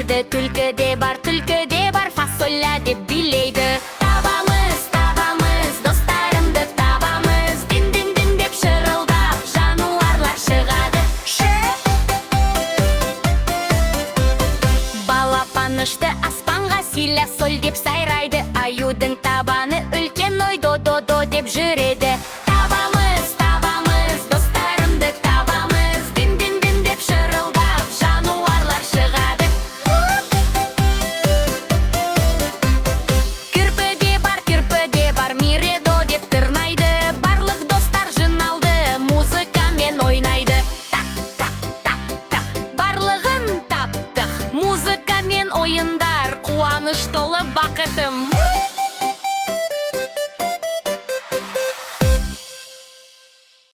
билейді. Түлкі де бар, фасоля деп билейді. Табамыз, достарымды табамыз. Дин деп шырылдап, жануарлар шығады. Балапанышты аспанға силя соль деп сайрайды. Аюдың табаны үлкен ой до деп жүреді. Табамыз, достарымды табамыз. Дин деп шырылдап, жануарлар шығады. Кірпі де бар, миредо деп тырнайды. Барлық достар жиналды, музыкамен ойнайды. Так, барлығын таптық, музыкамен ойындар. Қуаныш толы бақытым.